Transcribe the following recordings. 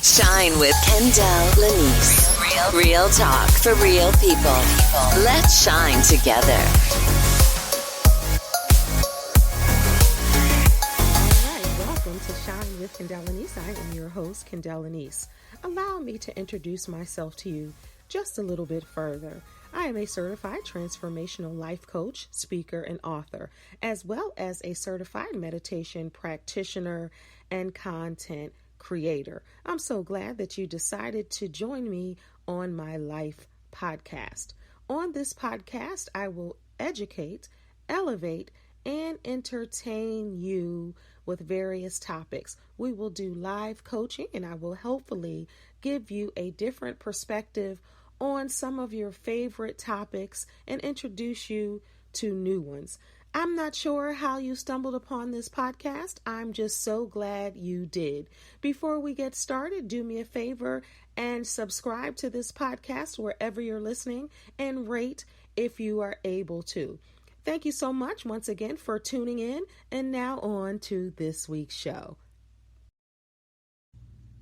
Shine with Kendell Lenice. Real talk for real people. Let's shine together. All right, welcome to Shine with Kendell Lenice. I am your host, Kendell Lenice. Allow me to introduce myself to you just a little bit further. I am a certified transformational life coach, speaker, and author, as well as a certified meditation practitioner and content creator. I'm so glad that you decided to join me on my life podcast. On this podcast, I will educate, elevate, and entertain you with various topics. We will do live coaching, and I will hopefully give you a different perspective on some of your favorite topics and introduce you to new ones. I'm not sure how you stumbled upon this podcast. I'm just so glad you did. Before we get started, do me a favor and subscribe to this podcast wherever you're listening and rate if you are able to. Thank you so much once again for tuning in, and now on to this week's show.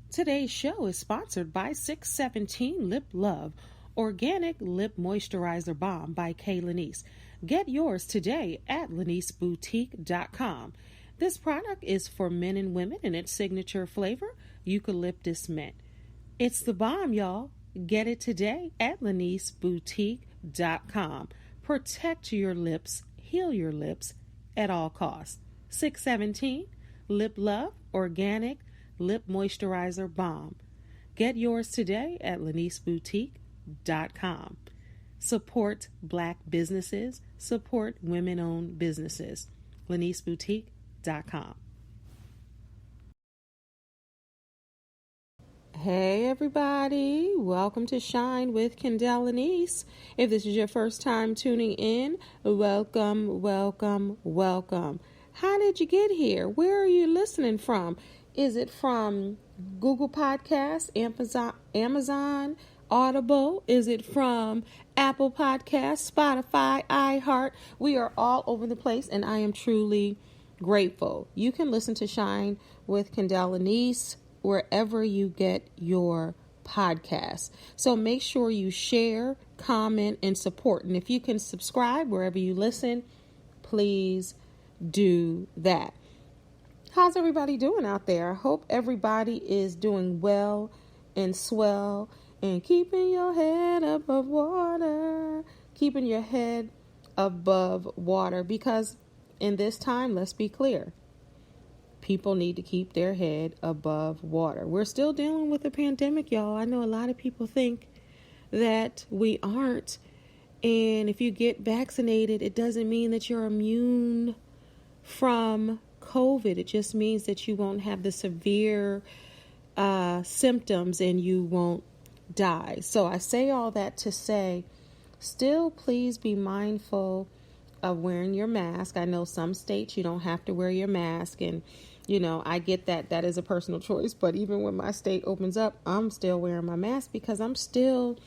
Today's show is sponsored by 617 Lip Love, Organic Lip Moisturizer Balm by Lenice. Get yours today at leniceboutique.com. This product is for men and women in its signature flavor, eucalyptus mint. It's the bomb, y'all. Get it today at leniceboutique.com. Protect your lips, heal your lips at all costs. 617 Lip Love, Organic Lip Moisturizer Balm. Get yours today at leniceboutique.com. Support Black businesses, support women-owned businesses. leniceboutique.com. Hey everybody, welcome to Shine with Kendell Lenice. If this is your first time tuning in, welcome. How did you get here? Where are you listening from? Is it from Google Podcasts, Amazon, Audible? Is it from Apple Podcasts, Spotify, iHeart? We are all over the place, and I am truly grateful. You can listen to Shine with Kendell Lenice wherever you get your podcasts. So make sure you share, comment, and support. And if you can subscribe wherever you listen, please do that. How's everybody doing out there? I hope everybody is doing well and swell and keeping your head above water. Keeping your head above water, because in this time, let's be clear, people need to keep their head above water. We're still dealing with a pandemic, y'all. I know a lot of people think that we aren't. And if you get vaccinated, it doesn't mean that you're immune from COVID. It just means that you won't have the severe symptoms and you won't die. So I say all that to say, still please be mindful of wearing your mask. I know some states you don't have to wear your mask, and I get that is a personal choice, but even when my state opens up, I'm still wearing my mask because I'm still,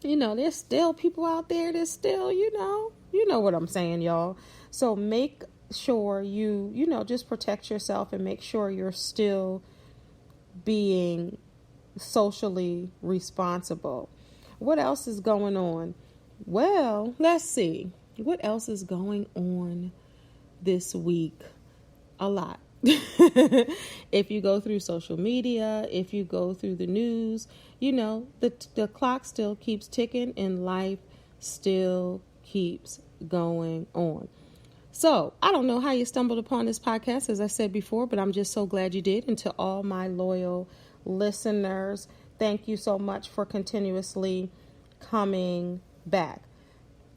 there's still people out there that still, you know what I'm saying, y'all. So make sure you just protect yourself and make sure you're still being socially responsible. What else is going on? Well, let's see. What else is going on this week? A lot. If you go through social media, if you go through the news, the clock still keeps ticking and life still keeps going on. So I don't know how you stumbled upon this podcast, as I said before, but I'm just so glad you did. And to all my loyal listeners, thank you so much for continuously coming back.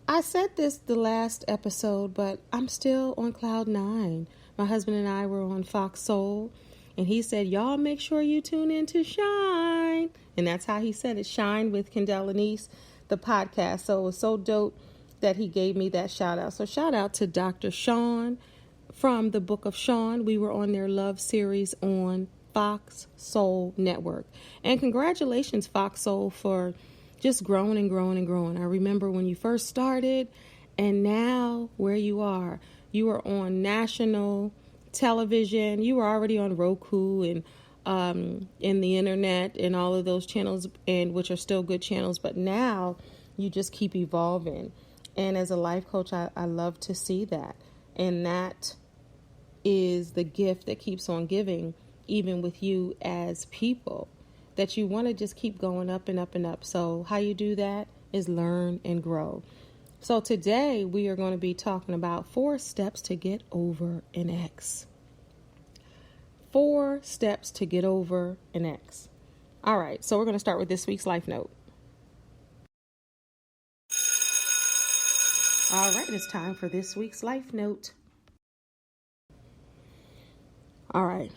I said this the last episode, but I'm still on cloud 9. My husband and I were on Fox Soul, and he said, y'all make sure you tune in to Shine. And that's how he said it, Shine with Kendell Lenice, the podcast. So it was so dope that he gave me that shout out. So shout out to Dr. Sean from the Book of Sean. We were on their love series on Fox Soul Network. And congratulations, Fox Soul, for just growing and growing and growing. I remember when you first started, and now where you are. You are on national television. You were already on Roku and in the internet and all of those channels, and which are still good channels, but now you just keep evolving. And as a life coach, I love to see that. And that is the gift that keeps on giving, even with you as people, that you want to just keep going up and up and up. So how you do that is learn and grow. So today we are going to be talking about 4 steps to get over an ex. 4 steps to get over an ex. All right, so we're going to start with this week's life note. All right, it's time for this week's life note. All right.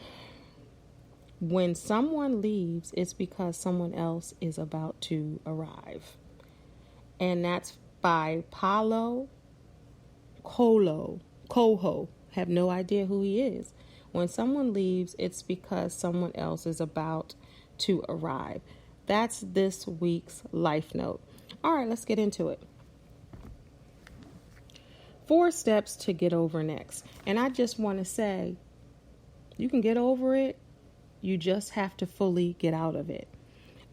When someone leaves, it's because someone else is about to arrive. And that's by Paulo Coelho. Have no idea who he is. When someone leaves, it's because someone else is about to arrive. That's this week's life note. All right, let's get into it. 4 steps to get over an ex. And I just want to say, you can get over it. You just have to fully get out of it.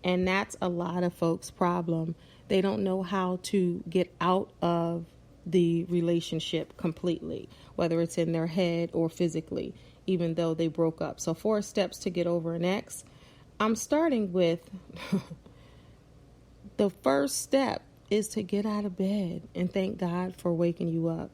And that's a lot of folks' problem. They don't know how to get out of the relationship completely, whether it's in their head or physically, even though they broke up. So 4 steps to get over an ex. I'm starting with the first step is to get out of bed and thank God for waking you up.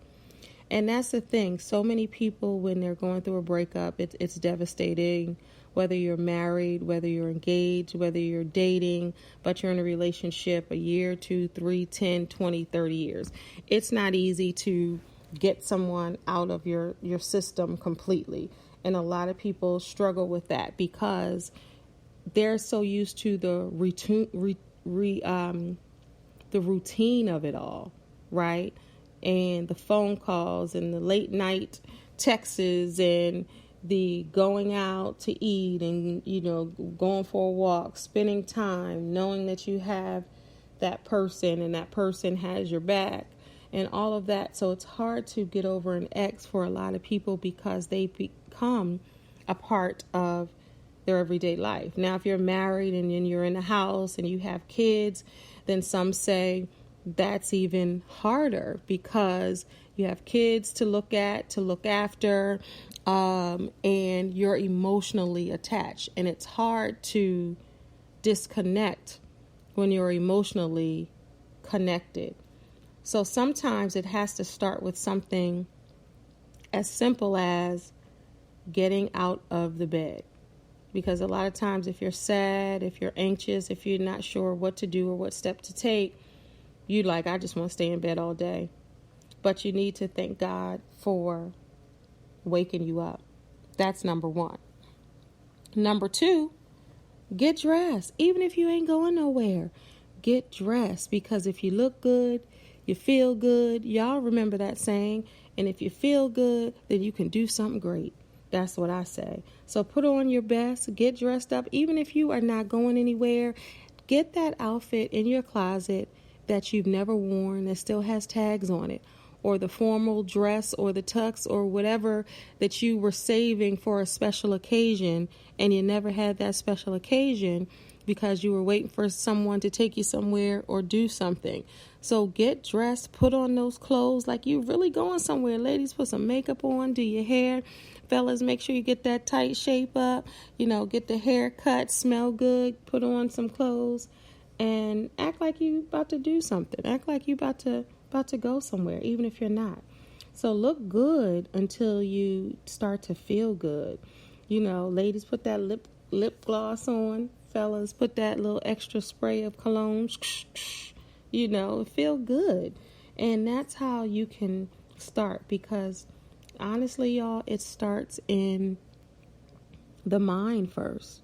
And that's the thing. So many people, when they're going through a breakup, it's devastating, whether you're married, whether you're engaged, whether you're dating, but you're in a relationship a year, 2, 3, 10, 20, 30 years. It's not easy to get someone out of your system completely. And a lot of people struggle with that because they're so used to the routine of it all, right? And the phone calls and the late night texts and the going out to eat and, going for a walk, spending time, knowing that you have that person and that person has your back and all of that. So it's hard to get over an ex for a lot of people because they become a part of their everyday life. Now, if you're married and then you're in a house and you have kids, then some say that's even harder because you have kids to look after, and you're emotionally attached. And it's hard to disconnect when you're emotionally connected. So sometimes it has to start with something as simple as getting out of the bed. Because a lot of times if you're sad, if you're anxious, if you're not sure what to do or what step to take, I just want to stay in bed all day. But you need to thank God for waking you up. That's number 1. Number 2, get dressed. Even if you ain't going nowhere, get dressed. Because if you look good, you feel good. Y'all remember that saying. And if you feel good, then you can do something great. That's what I say. So put on your best, get dressed up. Even if you are not going anywhere, get that outfit in your closet that you've never worn that still has tags on it, or the formal dress or the tux or whatever that you were saving for a special occasion and you never had that special occasion because you were waiting for someone to take you somewhere or do something. So get dressed, put on those clothes like you really going somewhere. Ladies, put some makeup on, do your hair. Fellas, make sure you get that tight shape up, get the hair cut, smell good, put on some clothes, and act like you about to do something. Act like you about to go somewhere, even if you're not. So look good until you start to feel good. Ladies, put that lip gloss on. Fellas, put that little extra spray of cologne. Feel good. And that's how you can start, because honestly, y'all, it starts in the mind first.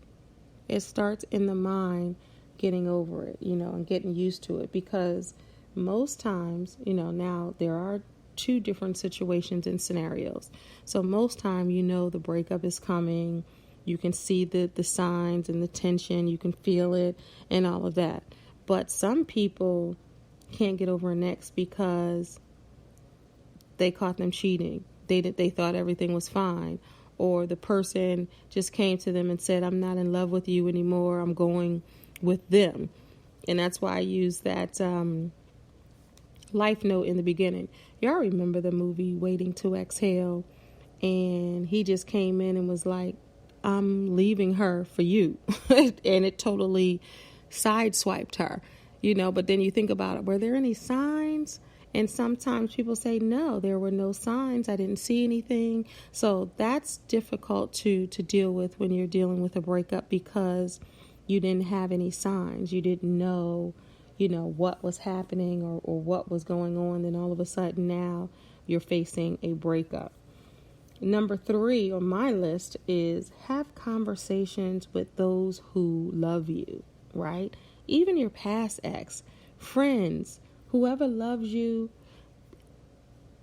It starts in the mind, getting over it, and getting used to it. Because most times, now there are 2 different situations and scenarios. So most time, the breakup is coming. You can see the signs and the tension. You can feel it and all of that. But some people can't get over an ex because they caught them cheating. They thought everything was fine. or the person just came to them and said, I'm not in love with you anymore, I'm going with them. And that's why I use that life note in the beginning. Y'all remember the movie Waiting to Exhale? And he just came in and was like, I'm leaving her for you. And it totally sideswiped her, but then you think about it. Were there any signs? And sometimes people say, no, there were no signs. I didn't see anything. So that's difficult to deal with when you're dealing with a breakup, because you didn't have any signs. You didn't know, what was happening or what was going on. Then all of a sudden now you're facing a breakup. Number 3 on my list is have conversations with those who love you, right? Even your past ex, friends, whoever loves you,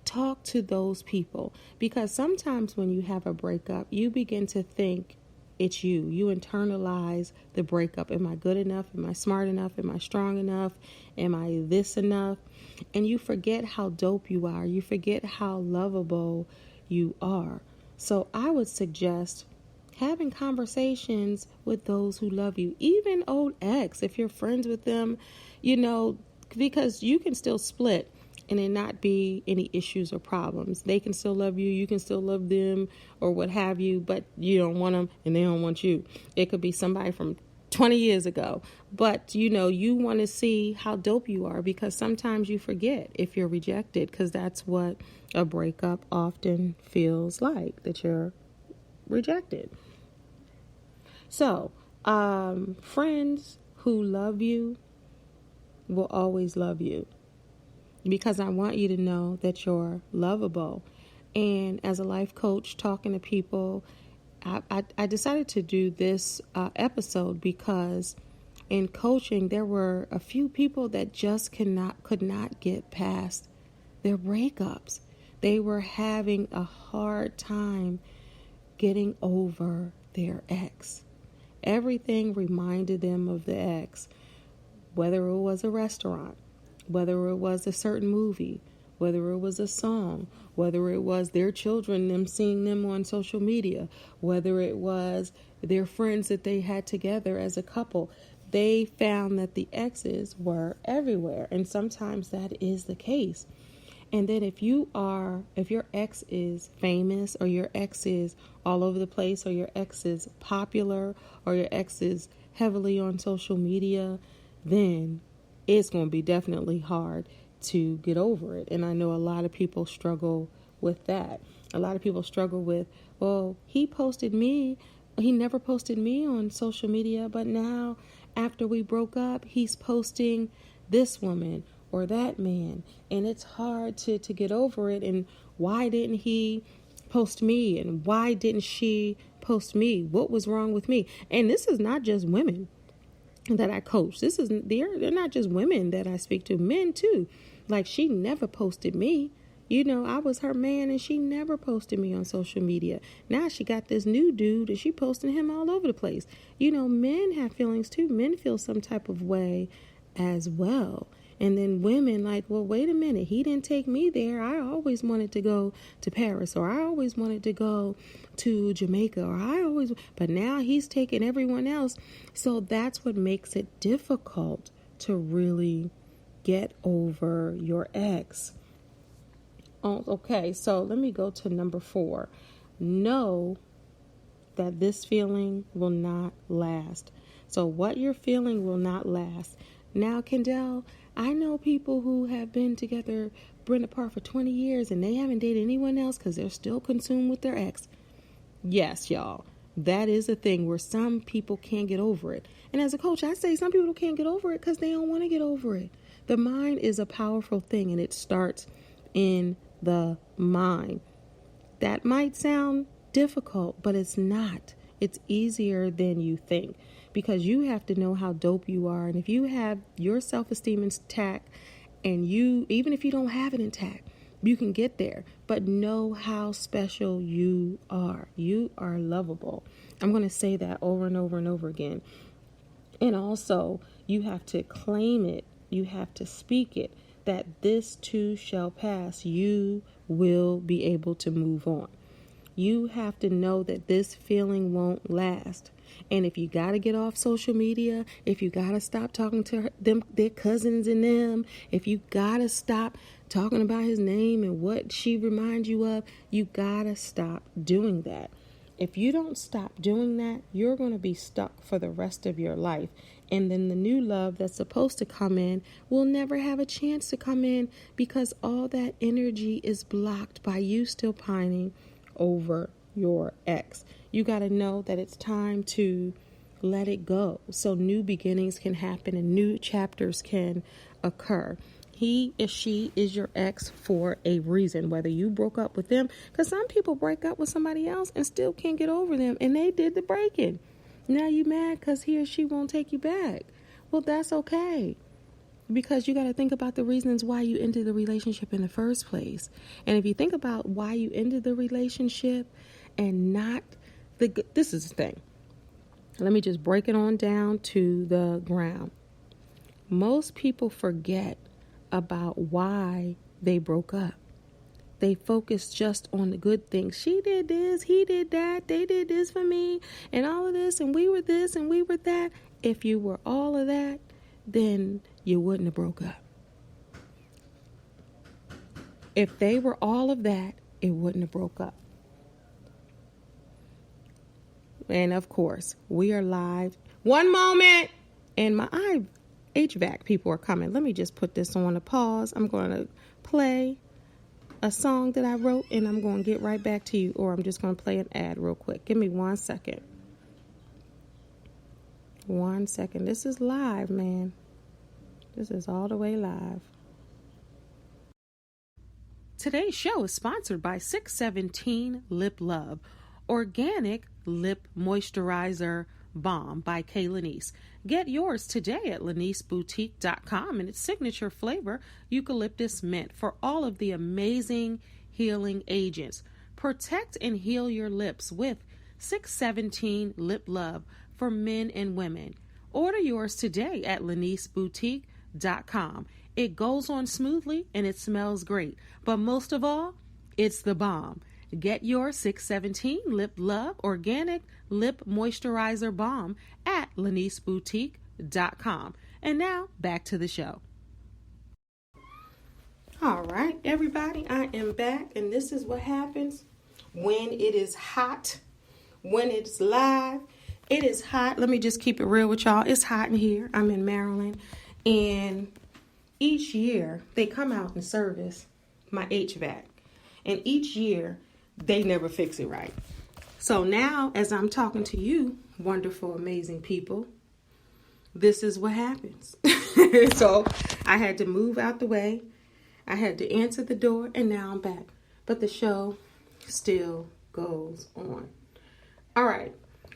talk to those people. Because sometimes when you have a breakup, you begin to think it's you. You internalize the breakup. Am I good enough? Am I smart enough? Am I strong enough? Am I this enough? And you forget how dope you are. You forget how lovable you are. So I would suggest having conversations with those who love you, even old ex, if you're friends with them, because you can still split and it not be any issues or problems. They can still love you. You can still love them or what have you, but you don't want them and they don't want you. It could be somebody from 20 years ago, but you want to see how dope you are, because sometimes you forget if you're rejected, because that's what a breakup often feels like, that you're rejected. So, friends who love you will always love you, because I want you to know that you're lovable. And as a life coach, talking to people, I decided to do this episode because in coaching, there were a few people that just could not get past their breakups. They were having a hard time getting over their ex. Everything reminded them of the ex, whether it was a restaurant, whether it was a certain movie, whether it was a song, whether it was their children, them seeing them on social media, whether it was their friends that they had together as a couple. They found that the exes were everywhere, and sometimes that is the case. And then if your ex is famous, or your ex is all over the place, or your ex is popular, or your ex is heavily on social media, then it's going to be definitely hard to get over it. And I know a lot of people struggle with that. A lot of people struggle with, well, he never posted me on social media, but now after we broke up, he's posting this woman or that man, and it's hard to get over it. And why didn't he post me? And why didn't she post me? What was wrong with me? And this is not just women that I coach. They're not just women that I speak to, men too. Like, she never posted me. I was her man and she never posted me on social media. Now she got this new dude and she posting him all over the place. Men have feelings too. Men feel some type of way as well. And then women like, well, wait a minute, he didn't take me there. I always wanted to go to Paris, or I always wanted to go to Jamaica, but now he's taking everyone else. So that's what makes it difficult to really get over your ex. Oh, okay, so let me go to number 4. Know that this feeling will not last. So what you're feeling will not last. Now, Kendell, I know people who have been apart for 20 years and they haven't dated anyone else because they're still consumed with their ex. Yes, y'all, that is a thing where some people can't get over it. And as a coach, I say some people can't get over it because they don't want to get over it. The mind is a powerful thing, and it starts in the mind. That might sound difficult, but it's not. It's easier than you think, because you have to know how dope you are. And if you have your self-esteem intact, and even if you don't have it intact, you can get there. But know how special you are. You are lovable. I'm going to say that over and over and over again. And also, you have to claim it. You have to speak it, that this too shall pass. You will be able to move on. You have to know that this feeling won't last. And if you got to get off social media, if you got to stop talking to them, their cousins and them, if you got to stop talking about his name and what she reminds you of, you got to stop doing that. If you don't stop doing that, you're going to be stuck for the rest of your life. And then the new love that's supposed to come in will never have a chance to come in because all that energy is blocked by you still pining over your ex. You got to know that it's time to let it go so new beginnings can happen and new chapters can occur. He or she is your ex for a reason, whether you broke up with them, because some people break up with somebody else and still can't get over them, and they did the breaking. Now you mad because he or she won't take you back. Well, that's okay, because you got to think about the reasons why you ended the relationship in the first place. And if you think about why you ended the relationship and not this is the thing. Let me just break it on down to the ground. Most people forget about why they broke up. They focus just on the good things. She did this, he did that, they did this for me, and all of this, and we were this, and we were that. If you were all of that, then you wouldn't have broke up. If they were all of that, it wouldn't have broke up. And of course, we are live. One moment, and my HVAC people are coming. Let me just put this on a pause. I'm going to play a song that I wrote, and I'm going to get right back to you, or I'm just going to play an ad real quick. Give me 1 second. 1 second. This is live, man. This is all the way live. Today's show is sponsored by 617 Lip Love, organic lip moisturizer balm by Kendell Lenice. Get yours today at leniceboutique.com, and its signature flavor, eucalyptus mint, for all of the amazing healing agents. Protect and heal your lips with 617 Lip Love for men and women. Order yours today at leniceboutique.com. It goes on smoothly and it smells great, but most of all, it's the bomb. Get your 617 Lip Love organic lip moisturizer balm at leniceboutique.com. And now back to the show. All right, everybody, I am back, and this is what happens when it is hot, when it's live. It is hot. Let me just keep it real with y'all. It's hot in here. I'm in Maryland, and each year they come out and service my HVAC, and each year they never fix it right. So now, as I'm talking to you, wonderful, amazing people, this is what happens. So I had to move out the way. I had to answer the door, and now I'm back. But the show still goes on. All right.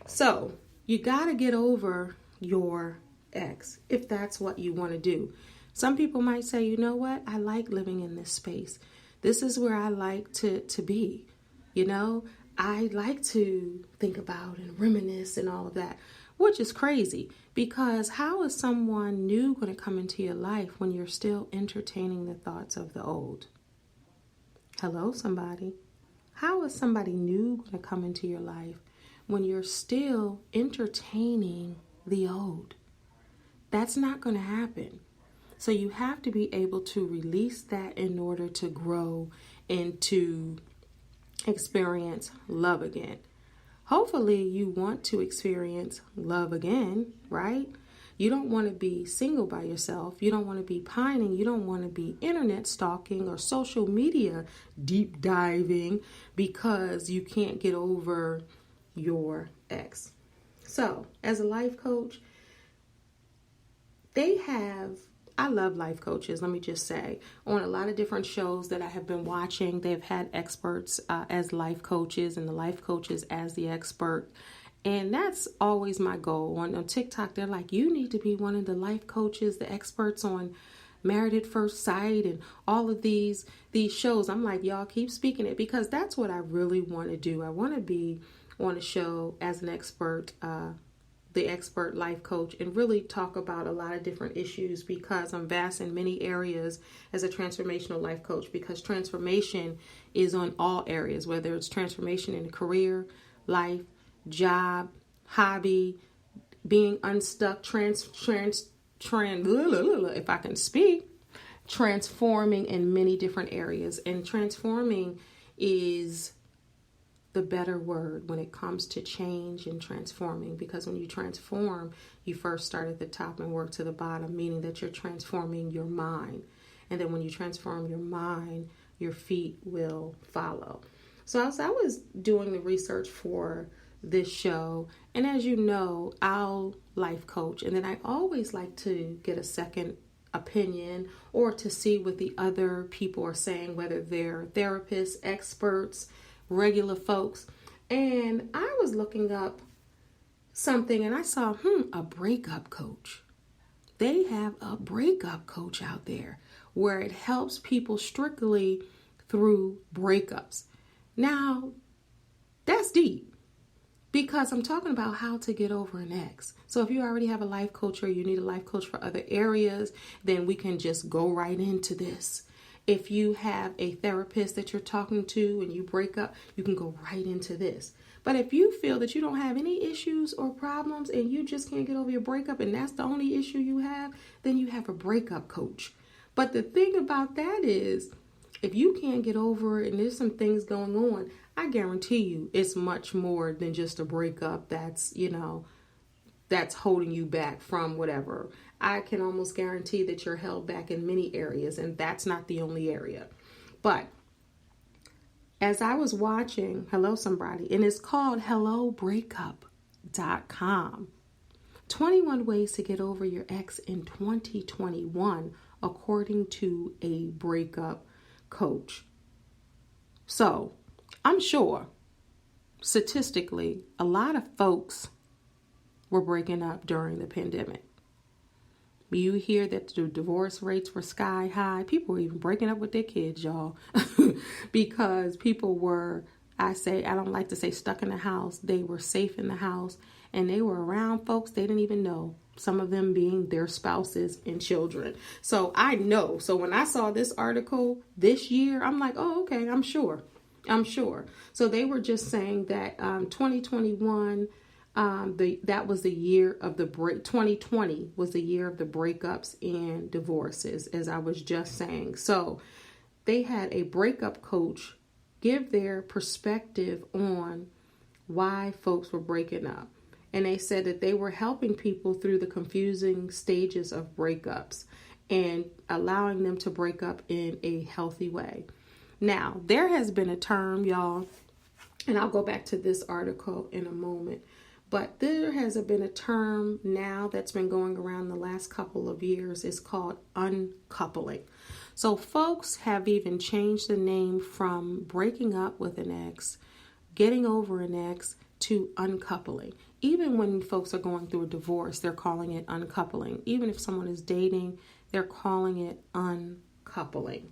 So you got to get over your ex if that's what you want to do. Some people might say, you know what? I like living in this space. This is where I like to be. You know, I like to think about and reminisce and all of that, which is crazy, because how is someone new going to come into your life when you're still entertaining the thoughts of the old? Hello, somebody. How is somebody new going to come into your life when you're still entertaining the old? That's not going to happen. So you have to be able to release that in order to grow and to experience love again. Hopefully you want to experience love again, right? You don't want to be single by yourself. You don't want to be pining. You don't want to be internet stalking or social media deep diving because you can't get over your ex. So, as a life coach, I love life coaches, let me just say. On a lot of different shows that I have been watching, they've had experts as life coaches and the life coaches as the expert. And that's always my goal. On TikTok, they're like, you need to be one of the life coaches, the experts on Married at First Sight and all of these shows. I'm like, y'all keep speaking it, because that's what I really want to do. I want to be on a show as an expert the expert life coach and really talk about a lot of different issues, because I'm vast in many areas as a transformational life coach, because transformation is on all areas, whether it's transformation in career, life, job, hobby, being unstuck, if I can speak, transforming in many different areas. And transforming is the better word when it comes to change and transforming, because when you transform, you first start at the top and work to the bottom, meaning that you're transforming your mind. And then when you transform your mind, your feet will follow. So as I was doing the research for this show, and as you know, I'll life coach, and then I always like to get a second opinion or to see what the other people are saying, whether they're therapists, experts, regular folks. And I was looking up something and I saw, a breakup coach. They have a breakup coach out there where it helps people strictly through breakups. Now, that's deep, because I'm talking about how to get over an ex. So if you already have a life coach or you need a life coach for other areas, then we can just go right into this. If you have a therapist that you're talking to and you break up, you can go right into this. But if you feel that you don't have any issues or problems and you just can't get over your breakup and that's the only issue you have, then you have a breakup coach. But the thing about that is, if you can't get over it and there's some things going on, I guarantee you it's much more than just a breakup that's holding you back from whatever. I can almost guarantee that you're held back in many areas, and that's not the only area. But as I was watching, hello somebody, and it's called hellobreakup.com. 21 ways to get over your ex in 2021, according to a breakup coach. So I'm sure statistically, a lot of folks were breaking up during the pandemic. You hear that the divorce rates were sky high. People were even breaking up with their kids, y'all, because people were, I don't like to say stuck in the house. They were safe in the house and they were around folks they didn't even know, some of them being their spouses and children. So I know. So when I saw this article this year, I'm like, oh, okay, I'm sure. So they were just saying that 2021, that was the year of the break. 2020 was the year of the breakups and divorces, as I was just saying. So they had a breakup coach give their perspective on why folks were breaking up. And they said that they were helping people through the confusing stages of breakups and allowing them to break up in a healthy way. Now, there has been a term, y'all, and I'll go back to this article in a moment, but there has been a term now that's been going around the last couple of years. It's called uncoupling. So folks have even changed the name from breaking up with an ex, getting over an ex, to uncoupling. Even when folks are going through a divorce, they're calling it uncoupling. Even if someone is dating, they're calling it uncoupling.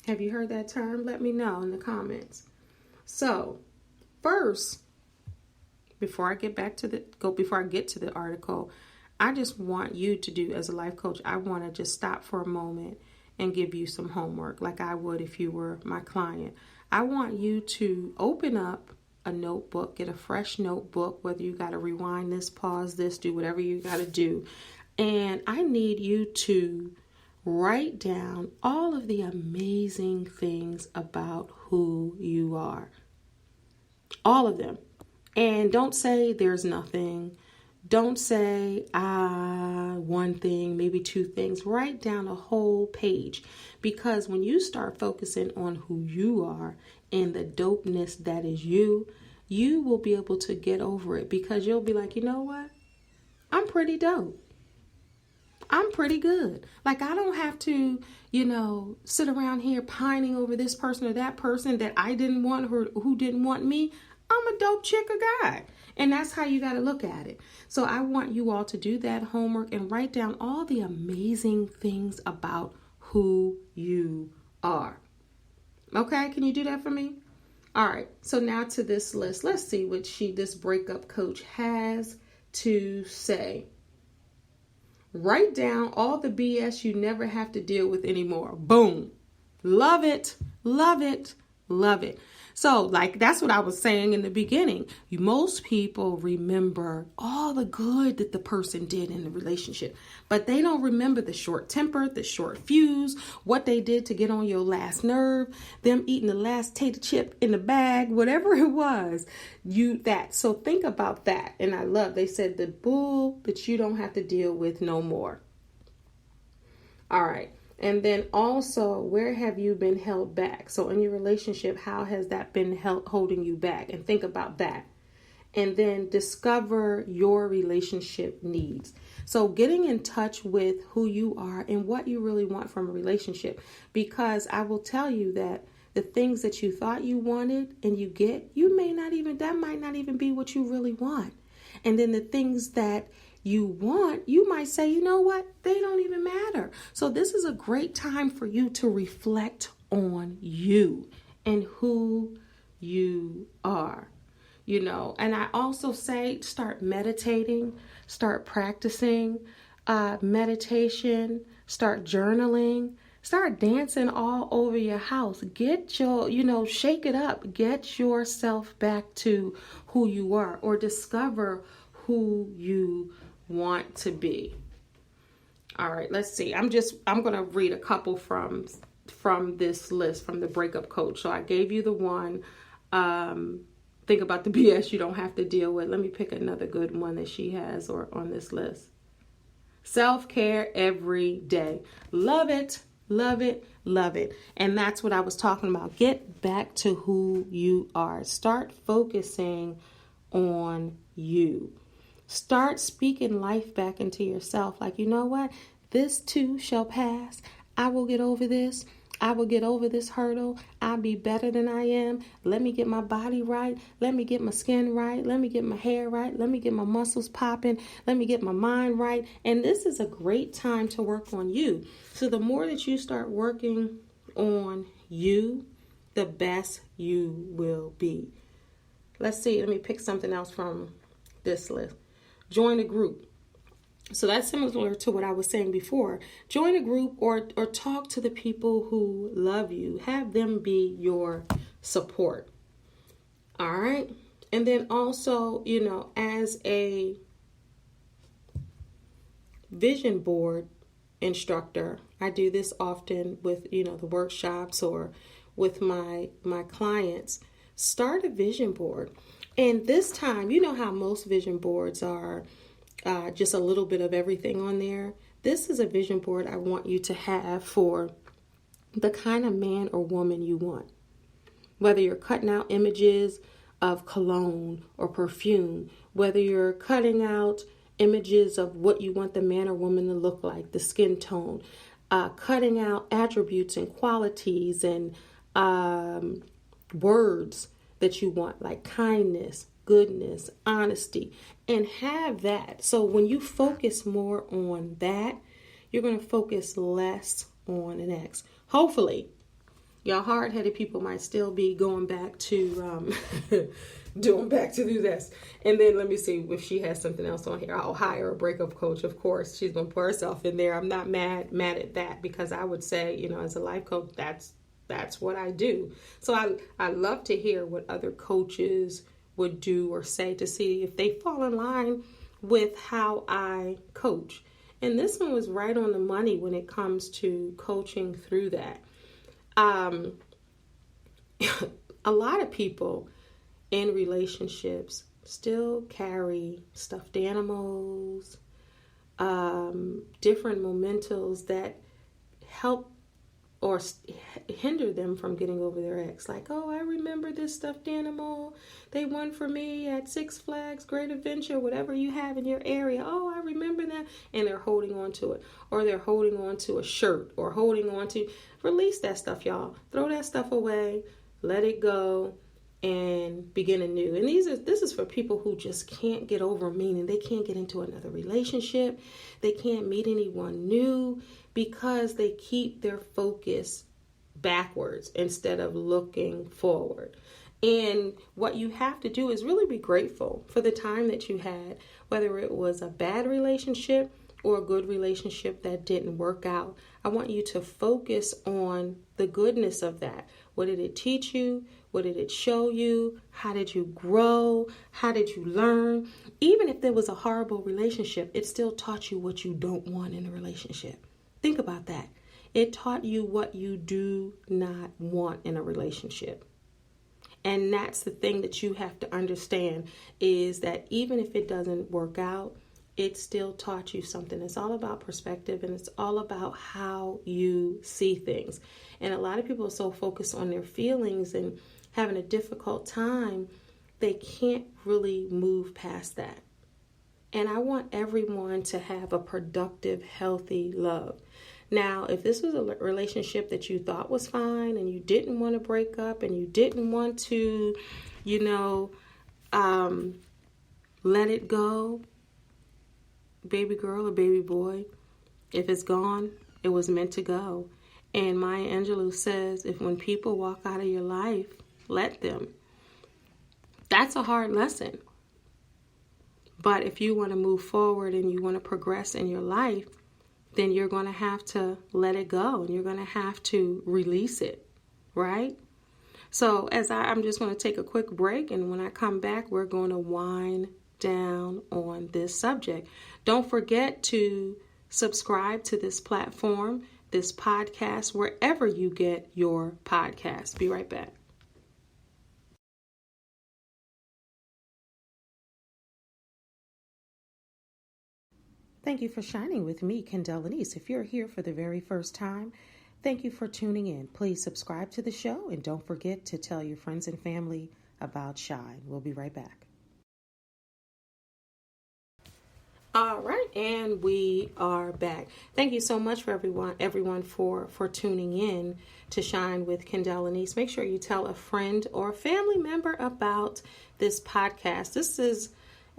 Have you heard that term? Let me know in the comments. So, first, before I get to the article, I just want you to do, as a life coach, I want to just stop for a moment and give you some homework, like I would if you were my client. I want you to open up a notebook, get a fresh notebook, whether you got to rewind this, pause this, do whatever you got to do. And I need you to write down all of the amazing things about who you are. All of them. And don't say there's nothing. Don't say one thing, maybe two things. Write down a whole page, because when you start focusing on who you are and the dopeness that is you, you will be able to get over it, because you'll be like, you know what? I'm pretty dope. I'm pretty good. Like, I don't have to, sit around here pining over this person or that person that I didn't want or who didn't want me. I'm a dope chick or guy. And that's how you got to look at it. So I want you all to do that homework and write down all the amazing things about who you are. Okay, can you do that for me? All right, so now to this list. Let's see what this breakup coach has to say. Write down all the BS you never have to deal with anymore. Boom. Love it. Love it. Love it. So, like, that's what I was saying in the beginning. Most people remember all the good that the person did in the relationship, but they don't remember the short temper, the short fuse, what they did to get on your last nerve, them eating the last tater chip in the bag, whatever it was, So think about that. And they said the bull that you don't have to deal with no more. All right. And then also, where have you been held back? So in your relationship, how has that been holding you back? And think about that. And then discover your relationship needs. So getting in touch with who you are and what you really want from a relationship. Because I will tell you that the things that you thought you wanted and you get, that might not even be what you really want. And then the things that you want, you might say, you know what, they don't even matter. So this is a great time for you to reflect on you and who you are, and I also say start meditating, start practicing meditation, start journaling, start dancing all over your house. Get shake it up, get yourself back to who you are, or discover who you want to be. All right, let's see. I'm going to read a couple from this list from the breakup coach. So I gave you the one, think about the BS you don't have to deal with. Let me pick another good one that she has or on this list. Self-care every day. Love it, love it, love it. And that's what I was talking about. Get back to who you are. Start focusing on you. Start speaking life back into yourself. Like, you know what? This too shall pass. I will get over this. I will get over this hurdle. I'll be better than I am. Let me get my body right. Let me get my skin right. Let me get my hair right. Let me get my muscles popping. Let me get my mind right. And this is a great time to work on you. So the more that you start working on you, the best you will be. Let's see. Let me pick something else from this list. Join a group. So that's similar to what I was saying before. Join a group or talk to the people who love you. Have them be your support. All right. And then also, as a vision board instructor, I do this often with, the workshops or with my clients. Start a vision board. And this time, you know how most vision boards are just a little bit of everything on there. This is a vision board I want you to have for the kind of man or woman you want. Whether you're cutting out images of cologne or perfume, whether you're cutting out images of what you want the man or woman to look like, the skin tone, cutting out attributes and qualities and words that you want, like kindness, goodness, honesty, and have that. So when you focus more on that, you're going to focus less on an ex. Hopefully, y'all hard-headed people might still be going back to do this. And then let me see if she has something else on here. I'll hire a breakup coach. Of course, she's going to put herself in there. I'm not mad at that, because I would say, as a life coach, that's what I do. So I love to hear what other coaches would do or say to see if they fall in line with how I coach. And this one was right on the money when it comes to coaching through that. A lot of people in relationships still carry stuffed animals, different mementos that help or hinder them from getting over their ex. Like, oh, I remember this stuffed animal they won for me at Six Flags, Great Adventure, whatever you have in your area. Oh, I remember that. And they're holding on to it. Or they're holding on to a shirt or holding on to, release that stuff, y'all. Throw that stuff away, let it go, and begin anew. And this is for people who just can't get over, meaning they can't get into another relationship. They can't meet anyone new because they keep their focus backwards instead of looking forward. And what you have to do is really be grateful for the time that you had, whether it was a bad relationship or a good relationship that didn't work out. I want you to focus on the goodness of that. What did it teach you? What did it show you? How did you grow? How did you learn? Even if there was a horrible relationship, it still taught you what you don't want in a relationship. Think about that. It taught you what you do not want in a relationship. And that's the thing that you have to understand, is that even if it doesn't work out, it still taught you something. It's all about perspective, and it's all about how you see things. And a lot of people are so focused on their feelings and having a difficult time, they can't really move past that. And I want everyone to have a productive, healthy love. Now, if this was a relationship that you thought was fine and you didn't want to break up and you didn't want to, let it go, baby girl or baby boy, if it's gone, it was meant to go. And Maya Angelou says, if when people walk out of your life, let them. That's a hard lesson. But if you want to move forward and you want to progress in your life, then you're going to have to let it go and you're going to have to release it, right? So I'm just going to take a quick break, and when I come back, we're going to wind down on this subject. Don't forget to subscribe to this platform, this podcast, wherever you get your podcast. Be right back. Thank you for shining with me, Kendell Lenice. If you're here for the very first time, thank you for tuning in. Please subscribe to the show, and don't forget to tell your friends and family about Shine. We'll be right back. All right, and we are back. Thank you so much for everyone for tuning in to Shine with Kendell Lenice. Make sure you tell a friend or a family member about this podcast. This is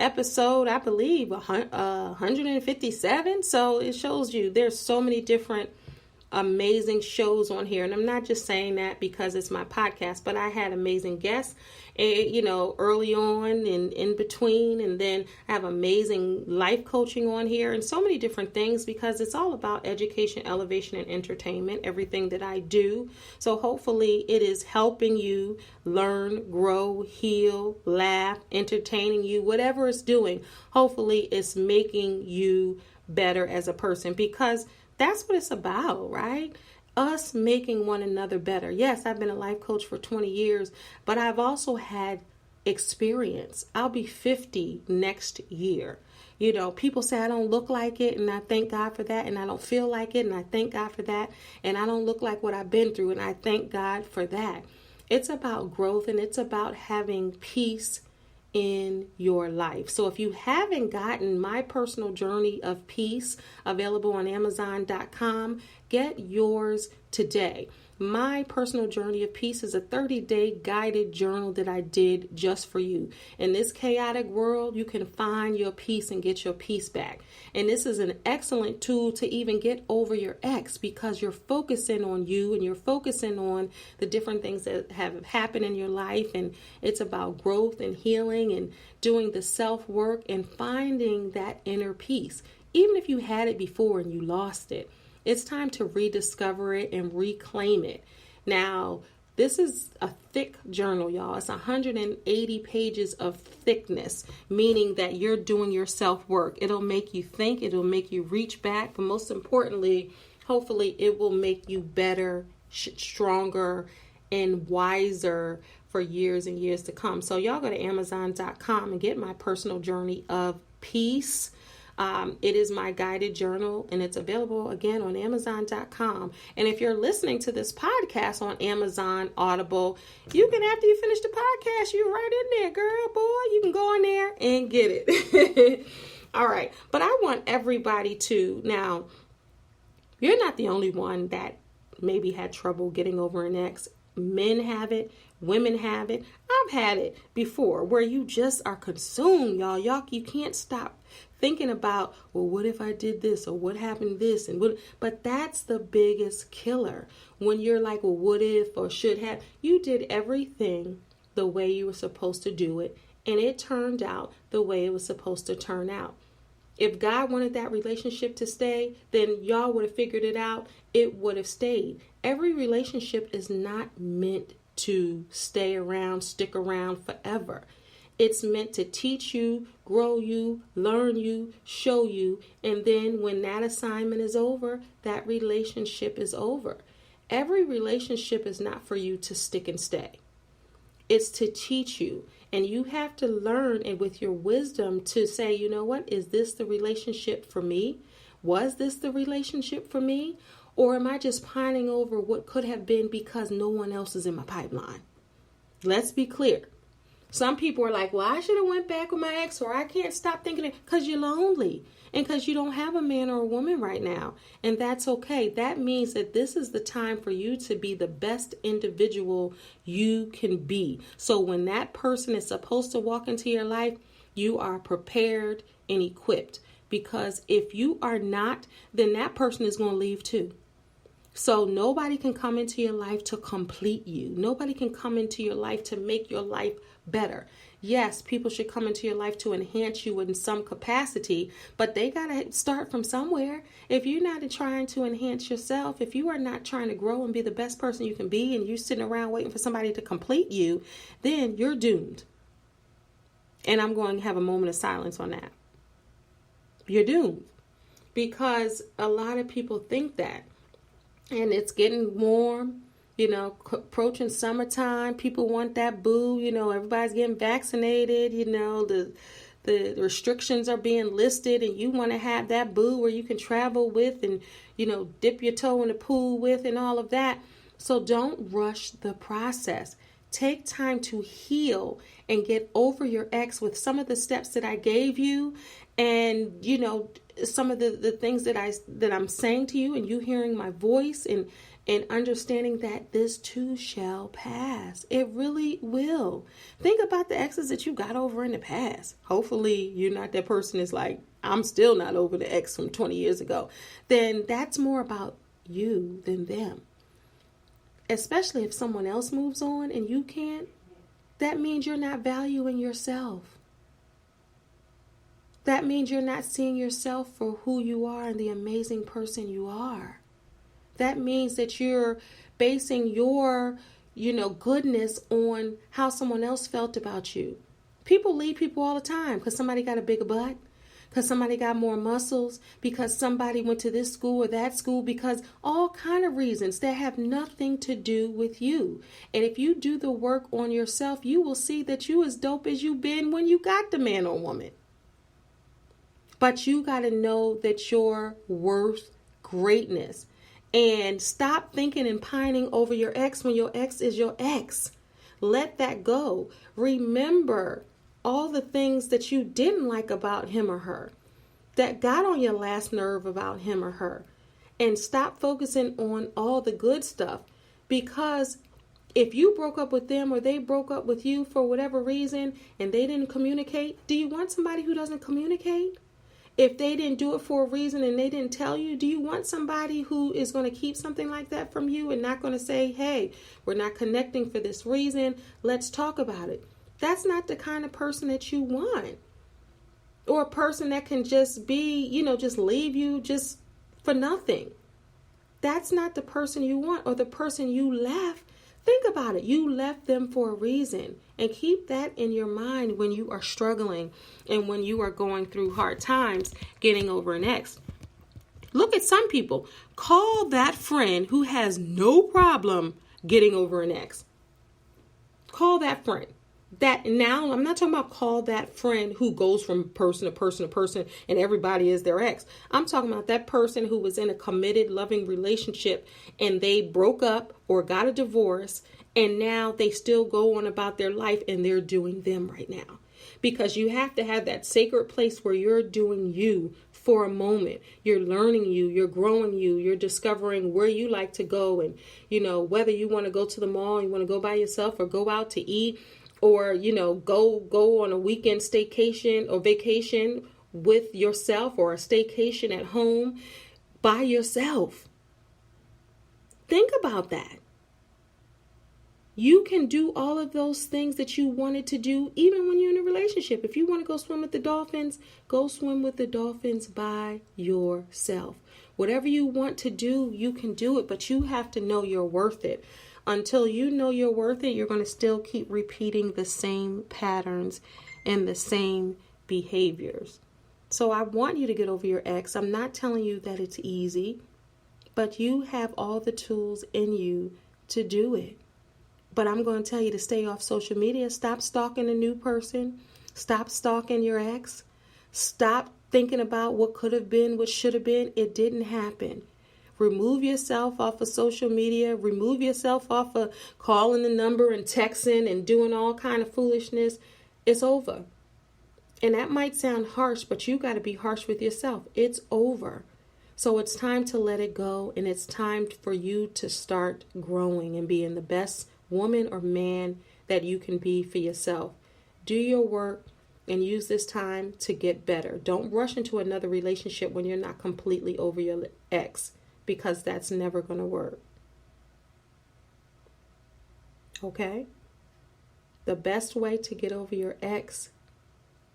episode, I believe, 157. So it shows you there's so many different amazing shows on here. And I'm not just saying that because it's my podcast, but I had amazing guests, early on and in between. And then I have amazing life coaching on here and so many different things, because it's all about education, elevation, and entertainment, everything that I do. So hopefully it is helping you learn, grow, heal, laugh, entertaining you, whatever it's doing. Hopefully it's making you better as a person, because that's what it's about, right? Us making one another better. Yes, I've been a life coach for 20 years, but I've also had experience. I'll be 50 next year. People say I don't look like it, and I thank God for that, and I don't feel like it, and I thank God for that, and I don't look like what I've been through, and I thank God for that. It's about growth, and it's about having peace in your life. So if you haven't gotten my personal journey of peace, available on Amazon.com, get yours today. My personal journey of peace is a 30-day guided journal that I did just for you. In this chaotic world, you can find your peace and get your peace back. And this is an excellent tool to even get over your ex, because you're focusing on you and you're focusing on the different things that have happened in your life. And it's about growth and healing and doing the self-work and finding that inner peace. Even if you had it before and you lost it, it's time to rediscover it and reclaim it. Now, this is a thick journal, y'all. It's 180 pages of thickness, meaning that you're doing your self-work. It'll make you think, it'll make you reach back, but most importantly, hopefully it will make you better, stronger, and wiser for years and years to come. So y'all go to Amazon.com and get my personal journey of peace. It is my guided journal, and it's available again on Amazon.com. And if you're listening to this podcast on Amazon Audible, you can, after you finish the podcast, you're right in there, girl, boy, you can go in there and get it. All right. But I want everybody to, now, you're not the only one that maybe had trouble getting over an ex. Men have it. Women have it. I've had it before, where you just are consumed, y'all. You can't stop thinking about, well, what if I did this, or what happened this, and what? But that's the biggest killer. When you're like, well, what if, or should have. You did everything the way you were supposed to do it, and it turned out the way it was supposed to turn out. If God wanted that relationship to stay, then y'all would have figured it out. It would have stayed. Every relationship is not meant to stay around, stick around forever. It's meant to teach you, grow you, learn you, show you. And then when that assignment is over, that relationship is over. Every relationship is not for you to stick and stay. It's to teach you. And you have to learn, and with your wisdom, to say, you know what, is this the relationship for me? Was this the relationship for me? Or am I just pining over what could have been because no one else is in my pipeline? Let's be clear. Some people are like, well, I should have went back with my ex, or I can't stop thinking it, because you're lonely and because you don't have a man or a woman right now. And that's okay. That means that this is the time for you to be the best individual you can be. So when that person is supposed to walk into your life, you are prepared and equipped. Because if you are not, then that person is going to leave too. So nobody can come into your life to complete you. Nobody can come into your life to make your life better. Yes, people should come into your life to enhance you in some capacity, but they got to start from somewhere. If you're not trying to enhance yourself, if you are not trying to grow and be the best person you can be, and you're sitting around waiting for somebody to complete you, then you're doomed. And I'm going to have a moment of silence on that. You're doomed. Because a lot of people think that. And it's getting warm, approaching summertime. People want that boo, everybody's getting vaccinated, the restrictions are being listed, and you want to have that boo where you can travel with and, dip your toe in the pool with and all of that. So don't rush the process. Take time to heal and get over your ex with some of the steps that I gave you, and, some of the things that I'm saying to you, and you hearing my voice and understanding that this too shall pass. It really will. Think about the exes that you got over in the past. Hopefully you're not that person that's like, I'm still not over the ex from 20 years ago. Then that's more about you than them. Especially if someone else moves on and you can't, that means you're not valuing yourself. That means you're not seeing yourself for who you are and the amazing person you are. That means that you're basing your, goodness on how someone else felt about you. People leave people all the time because somebody got a bigger butt, because somebody got more muscles, because somebody went to this school or that school, because all kind of reasons that have nothing to do with you. And if you do the work on yourself, you will see that you as dope as you've been when you got the man or woman. But you got to know that you're worth greatness. And stop thinking and pining over your ex when your ex is your ex. Let that go. Remember all the things that you didn't like about him or her, that got on your last nerve about him or her. And stop focusing on all the good stuff. Because if you broke up with them or they broke up with you for whatever reason and they didn't communicate, do you want somebody who doesn't communicate? If they didn't do it for a reason and they didn't tell you, do you want somebody who is going to keep something like that from you and not going to say, hey, we're not connecting for this reason, let's talk about it? That's not the kind of person that you want. Or a person that can just be, just leave you just for nothing. That's not the person you want, or the person you left. Think about it. You left them for a reason, and keep that in your mind when you are struggling and when you are going through hard times getting over an ex. Look at some people. Call that friend who has no problem getting over an ex. Call that friend. That now, I'm not talking about call that friend who goes from person to person to person and everybody is their ex. I'm talking about that person who was in a committed, loving relationship and they broke up or got a divorce, and now they still go on about their life and they're doing them right now. Because you have to have that sacred place where you're doing you for a moment. You're learning you, you're growing you, you're discovering where you like to go, and whether you want to go to the mall, you want to go by yourself or go out to eat, or, go on a weekend staycation or vacation with yourself, or a staycation at home by yourself. Think about that. You can do all of those things that you wanted to do even when you're in a relationship. If you want to go swim with the dolphins, go swim with the dolphins by yourself. Whatever you want to do, you can do it, but you have to know you're worth it. Until you know you're worth it, you're going to still keep repeating the same patterns and the same behaviors. So I want you to get over your ex. I'm not telling you that it's easy, but you have all the tools in you to do it. But I'm going to tell you to stay off social media. Stop stalking a new person. Stop stalking your ex. Stop thinking about what could have been, what should have been. It didn't happen. Remove yourself off of social media. Remove yourself off of calling the number and texting and doing all kind of foolishness. It's over. And that might sound harsh, but you got to be harsh with yourself. It's over. So it's time to let it go, and it's time for you to start growing and being the best woman or man that you can be for yourself. Do your work and use this time to get better. Don't rush into another relationship when you're not completely over your ex, because that's never going to work. Okay? The best way to get over your ex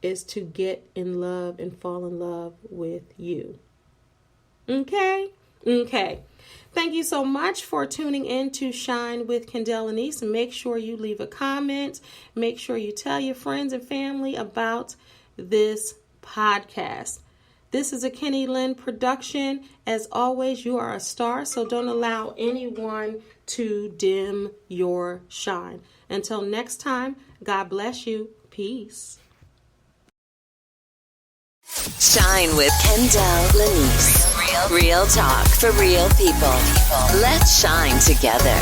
is to get in love and fall in love with you. Okay? Okay. Thank you so much for tuning in to Shine with Kendell Lenice. Make sure you leave a comment. Make sure you tell your friends and family about this podcast. This is a Kenny Lynn production. As always, you are a star, so don't allow anyone to dim your shine. Until next time, God bless you. Peace. Shine with Kendell Lenice. Real talk for real people. Let's shine together.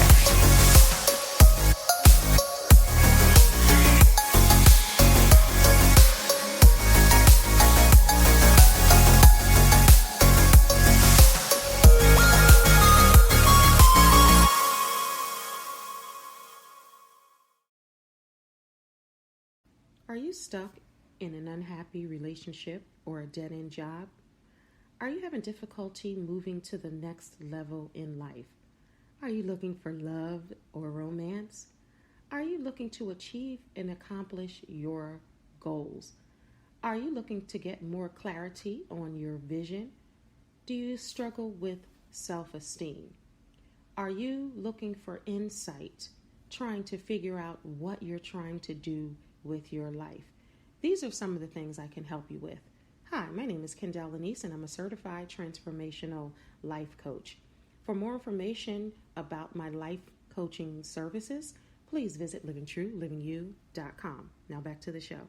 Are you stuck in an unhappy relationship or a dead-end job? Are you having difficulty moving to the next level in life? Are you looking for love or romance? Are you looking to achieve and accomplish your goals? Are you looking to get more clarity on your vision? Do you struggle with self-esteem? Are you looking for insight, trying to figure out what you're trying to do with your life? These are some of the things I can help you with. Hi, my name is Kendell Lenice, and I'm a certified transformational life coach. For more information about my life coaching services, please visit livingtruelivingyou.com. Now back to the show.